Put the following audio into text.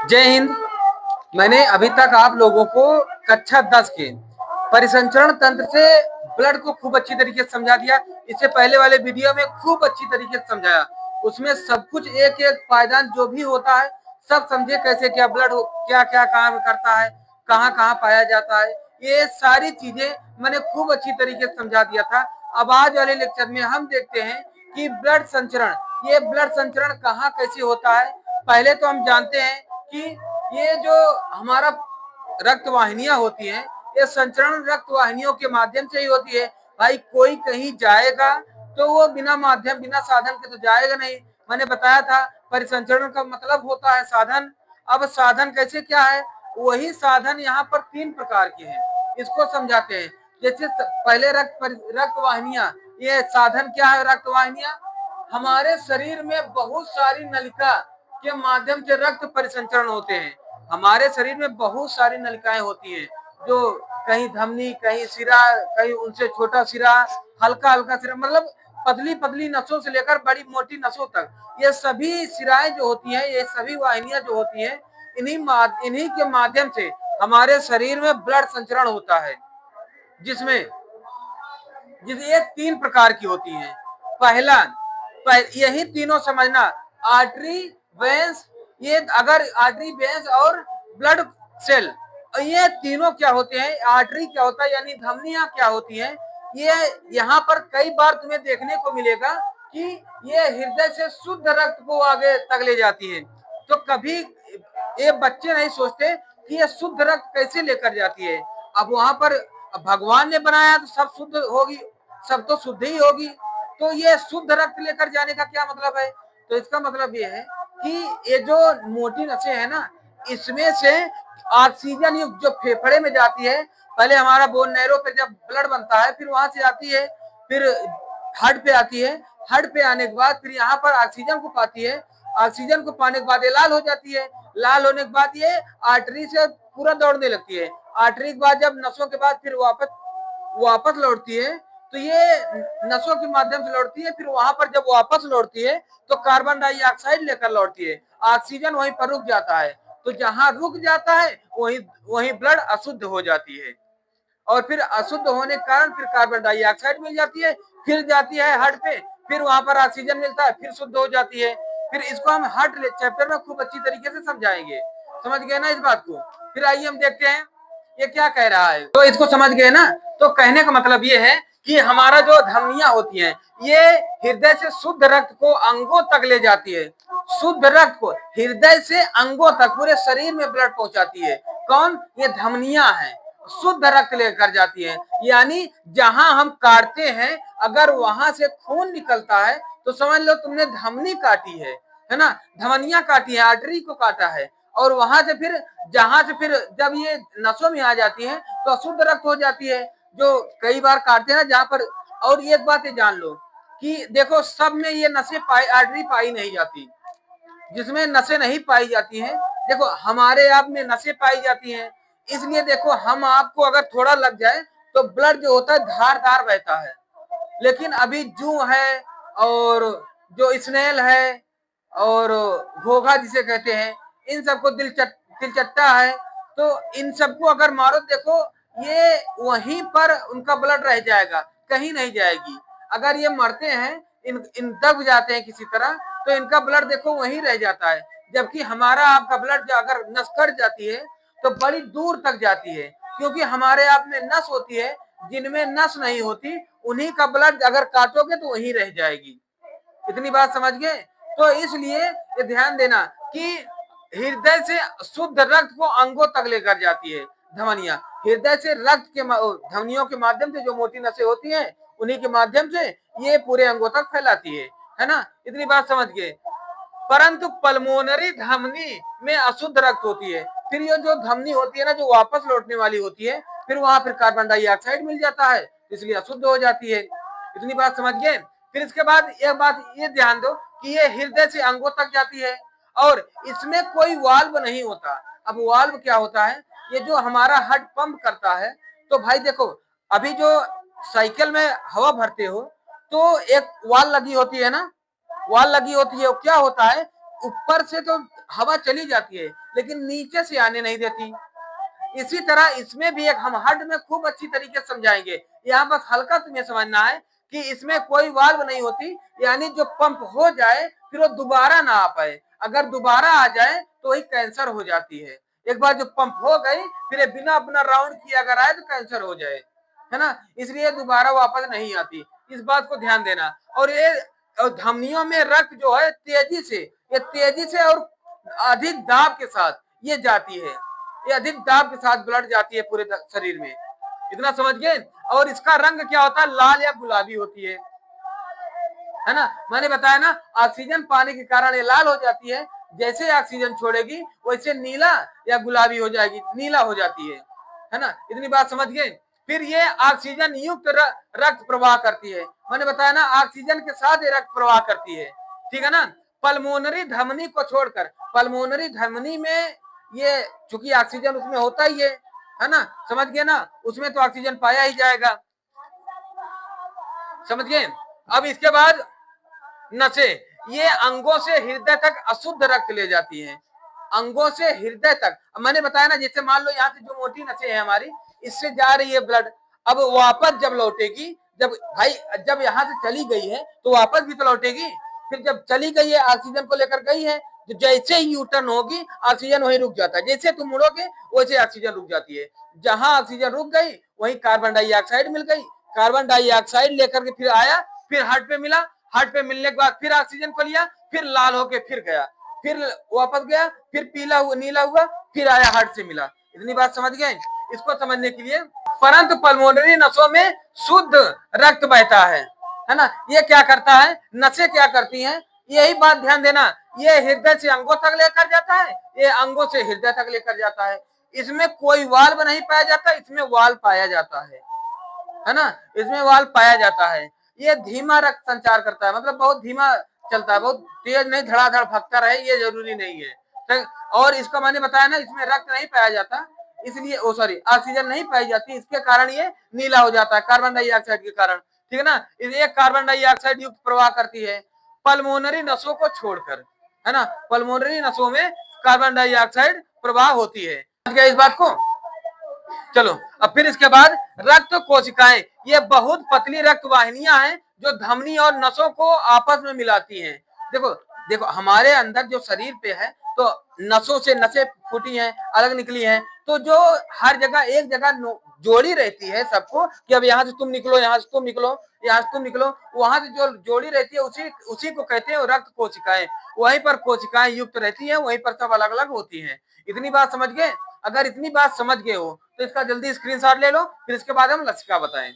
जय हिंद। मैंने अभी तक आप लोगों को कक्षा 10 के परिसंचरण तंत्र से ब्लड को खूब अच्छी तरीके से समझा दिया। इससे पहले वाले वीडियो में खूब अच्छी तरीके से समझाया। उसमें सब कुछ एक एक पायदान जो भी होता है सब समझे, कैसे क्या ब्लड क्या क्या काम करता है, कहाँ कहाँ पाया जाता है, ये सारी चीजें मैंने खूब अच्छी तरीके से समझा दिया था। अब आज वाले लेक्चर में हम देखते हैं कि ब्लड संचरण, ये ब्लड संचरण कहाँ कैसे होता है। पहले तो हम जानते हैं कि ये जो हमारा रक्त वाहिनियां होती हैं, ये संचरण रक्त वाहिनियों के माध्यम से ही होती है। भाई कोई कहीं जाएगा तो वो बिना माध्यम बिना साधन के तो जाएगा नहीं। मैंने बताया था परिसंचरण का मतलब होता है साधन। अब साधन कैसे क्या है, वही साधन यहाँ पर 3 प्रकार के हैं, इसको समझाते हैं। जैसे पहले रक्त वाहिनियां, ये साधन क्या है। रक्त वाहिनियां हमारे शरीर में बहुत सारी नलिका के माध्यम से रक्त परिसंचरण होते हैं। हमारे शरीर में बहुत सारी नलिकाएं होती हैं, जो कहीं धमनी, कहीं सिरा, कहीं उनसे छोटा सिरा, हल्का हल्का सिरा, मतलब पतली पतली नसों से लेकर बड़ी मोटी नसों तक, ये सभी सिराएं जो होती हैं, ये सभी वाहिनियां जो होती हैं, इन्हीं के माध्यम से हमारे शरीर में ब्लड संचरण होता है। जिसमें ये 3 प्रकार की होती हैं। पहला, यही तीनों समझना, आर्टरी, वेंस, ये अगर आर्टरी, वेंस और ब्लड सेल, ये तीनों क्या होते हैं। आर्टरी क्या होता है, यानी धमनियां क्या होती हैं। ये यहाँ पर कई बार तुम्हें देखने को मिलेगा कि ये हृदय से शुद्ध रक्त को आगे तक ले जाती है। तो कभी ये बच्चे नहीं सोचते कि ये शुद्ध रक्त कैसे लेकर जाती है। अब वहां पर भगवान ने बनाया तो सब शुद्ध होगी, सब तो शुद्ध ही होगी, तो ये शुद्ध रक्त लेकर जाने का क्या मतलब है। तो इसका मतलब ये है कि ये जो मोटी नसें है ना, इसमें से ऑक्सीजन युक्त जो फेफड़े में जाती है, पहले हमारा बोन नैरो पे जब ब्लड बनता है, फिर वहां से आती है, फिर हार्ट पे आती है, हार्ट पे आने के बाद फिर यहाँ पर ऑक्सीजन को पाती है, ऑक्सीजन को पाने के बाद ये लाल हो जाती है, लाल होने के बाद ये आर्टरी से पूरा दौड़ने लगती है, आर्टरी के बाद जब नसों के बाद फिर वापस लौटती है, तो ये नसों के माध्यम से लौटती है। फिर वहां पर जब वापस लौटती है तो कार्बन डाइऑक्साइड लेकर लौटती है, ऑक्सीजन वहीं पर रुक जाता है। तो जहां रुक जाता है वहीं वहीं ब्लड अशुद्ध हो जाती है, और फिर अशुद्ध होने के कारण फिर कार्बन डाइऑक्साइड मिल जाती है, फिर जाती है हार्ट पे, फिर वहां पर ऑक्सीजन मिलता है, फिर शुद्ध हो जाती है। फिर इसको हम हार्ट चैप्टर में खूब अच्छी तरीके से समझाएंगे। समझ गए ना इस बात को। फिर आइए हम देखते हैं ये क्या कह रहा है। तो इसको समझ गए ना। तो कहने का मतलब ये है कि हमारा जो धमनियां होती हैं, ये हृदय से शुद्ध रक्त को अंगों तक ले जाती है। शुद्ध रक्त को हृदय से अंगों तक पूरे शरीर में ब्लड पहुंचाती है। कौन? ये धमनियां हैं, शुद्ध रक्त लेकर जाती है। यानी जहां हम काटते हैं, अगर वहां से खून निकलता है तो समझ लो तुमने धमनी काटी है ना, धमनियां काटी है, आर्टरी को काटा है, और वहां से फिर जहां से फिर जब ये नसों में आ जाती है तो अशुद्ध रक्त हो जाती है, जो कई बार काटते हैं ना जहां पर। और एक बात ये जान लो कि देखो सब में ये नसें आर्टरी पाई नहीं जाती, जिसमें नसें नहीं पाई जाती हैं, देखो हमारे आप में नसें पाई जाती हैं। इसलिए देखो हम आपको अगर थोड़ा लग जाए तो ब्लड जो होता है धारदार बहता है। लेकिन अभी जू है, और जो स्नेल है, और घोघा जिसे कहते हैं, इन सबको दिलचट्टा है, तो इन सबको अगर मारो देखो ये वहीं पर उनका ब्लड रह जाएगा, कहीं नहीं जाएगी। अगर ये मरते हैं, इन दब जाते हैं किसी तरह, तो इनका ब्लड देखो वहीं रह जाता है। जबकि हमारा आपका ब्लड अगर नस कट जाती है तो बड़ी दूर तक जाती है, क्योंकि हमारे आप में नस होती है, जिनमें नस नहीं होती उन्हीं का ब्लड अगर काटोगे तो वहीं रह जाएगी। इतनी बात समझ गए। तो इसलिए ये ध्यान देना कि हृदय से शुद्ध रक्त को अंगों तक लेकर जाती है धमनियां। हृदय से रक्त के धमनियों के माध्यम से जो मोटी नसें होती हैं, उन्हीं के माध्यम से ये पूरे अंगों तक फैलाती है ना। इतनी बात समझ गए। परंतु पल्मोनरी धमनी में अशुद्ध रक्त होती है। फिर ये जो धमनी होती है ना, जो वापस लौटने वाली होती है, फिर वहां फिर कार्बन डाइऑक्साइड मिल जाता है, इसलिए अशुद्ध हो जाती है। इतनी बात समझ गए। फिर इसके बाद एक बात ये ध्यान दो कि ये हृदय से अंगों तक जाती है, और इसमें कोई वाल्व नहीं होता। अब वाल्व क्या होता है, ये जो हमारा हार्ट पंप करता है। तो भाई देखो, अभी जो साइकिल में हवा भरते हो तो एक वाल लगी होती है ना, वॉल लगी होती है। क्या होता है, ऊपर से तो हवा चली जाती है, लेकिन नीचे से आने नहीं देती। इसी तरह इसमें भी एक हम हार्ट में खूब अच्छी तरीके से समझाएंगे। यहाँ बस हल्का तुम्हें समझना है कि इसमें कोई वाल्व नहीं होती, यानी जो पंप हो जाए फिर वो दोबारा ना आ पाए। अगर दोबारा आ जाए तो वही कैंसर हो जाती है। एक बार जो पंप हो गई फिर ये बिना अपना राउंड किए अगर आए तो कैंसर हो जाए, है ना। इसलिए दोबारा वापस नहीं आती, इस बात को ध्यान देना। और ये धमनियों में रक्त जो है तेजी से और अधिक दाब के साथ ये जाती है। ये अधिक दाब के साथ ब्लड जाती है पूरे शरीर में, इतना समझ गए। और इसका रंग क्या होता है, लाल या गुलाबी होती है ना। मैंने बताया ना, ऑक्सीजन पाने के कारण ये लाल हो जाती है, जैसे ऑक्सीजन छोड़ेगी वैसे नीला या गुलाबी हो जाएगी, नीला हो जाती है ना। इतनी बात समझ गए। फिर ये ऑक्सीजन युक्त रक्त प्रवाह करती है। मैंने बताया ना, ऑक्सीजन के साथ ये रक्त प्रवाह करती है, ठीक है ना। पल्मोनरी धमनी को छोड़कर, पल्मोनरी धमनी में ये चूंकि ऑक्सीजन उसमें होता ही है ना, समझ गए ना, उसमें तो ऑक्सीजन पाया ही जाएगा, समझ गए। अब इसके बाद नसें, ये अंगों से हृदय तक अशुद्ध रक्त ले जाती हैं, अंगों से हृदय तक। मैंने बताया ना, जैसे मान लो यहाँ से जो मोटी नसें हैं हमारी, इससे जा रही है ब्लड, अब वापस जब लौटेगी, जब भाई जब यहाँ से चली गई है तो वापस भी तो लौटेगी। फिर जब चली गई है, ऑक्सीजन को लेकर गई है, तो जैसे ही यू टर्न होगी ऑक्सीजन वहीं रुक जाता है। जैसे तुम मुड़ोगे वैसे ऑक्सीजन रुक जाती है। जहां ऑक्सीजन रुक गई वहीं कार्बन डाइऑक्साइड मिल गई, कार्बन डाइऑक्साइड लेकर के फिर आया, फिर हार्ट पे मिला, हार्ट पे मिलने के बाद फिर ऑक्सीजन को लिया, फिर लाल होके फिर गया, फिर वापस गया, फिर पीला हुआ नीला हुआ, फिर आया हार्ट से मिला। इतनी बात समझ गए। इसको समझने के लिए, परंतु पल्मोनरी नसों में शुद्ध रक्त बहता है ना। ये क्या करता है, नसें क्या करती हैं, यही बात ध्यान देना। ये हृदय से अंगों तक लेकर जाता है, ये अंगों से हृदय तक लेकर जाता है। इसमें कोई वाल्व नहीं पाया जाता, इसमें वाल्व पाया जाता है ना, इसमें वाल्व पाया जाता है। ये धीमा रक्त संचार करता है, मतलब बहुत धीमा चलता है, बहुत तेज नहीं धड़ाधड़ भागता रहे, ये जरूरी नहीं है। और इसका मैंने बताया ना, इसमें रक्त नहीं पाया जाता, इसलिए ऑक्सीजन नहीं पाई जाती, इसके कारण ये नीला हो जाता है, कार्बन डाइऑक्साइड के कारण, ठीक है ना। ये कार्बन डाइऑक्साइड युक्त प्रवाह करती है पल्मोनरी नसों को छोड़कर, है ना। पल्मोनरी नसों में कार्बन डाइऑक्साइड प्रवाह होती है, समझ गए इस बात को। चलो अब फिर इसके बाद रक्त कोशिकाएं, ये बहुत पतली रक्त वाहिनियां हैं जो धमनी और नसों को आपस में मिलाती हैं। देखो देखो, हमारे अंदर जो शरीर पे है तो नसों से नसें फूटी हैं, अलग निकली हैं, तो जो हर जगह एक जगह जोड़ी रहती है सबको, कि अब यहाँ से तुम निकलो, यहाँ से तुम निकलो, यहाँ से तुम निकलो, वहां से जो जोड़ी रहती है उसी को कहते हैं रक्त कोशिकाएं। वहीं पर कोशिकाएं युक्त रहती हैं, वहीं पर सब अलग अलग होती हैं। इतनी बात समझ गए। अगर इतनी बात समझ गए हो तो इसका जल्दी स्क्रीनशॉट ले लो, फिर इसके बाद हम लसिका बताएं।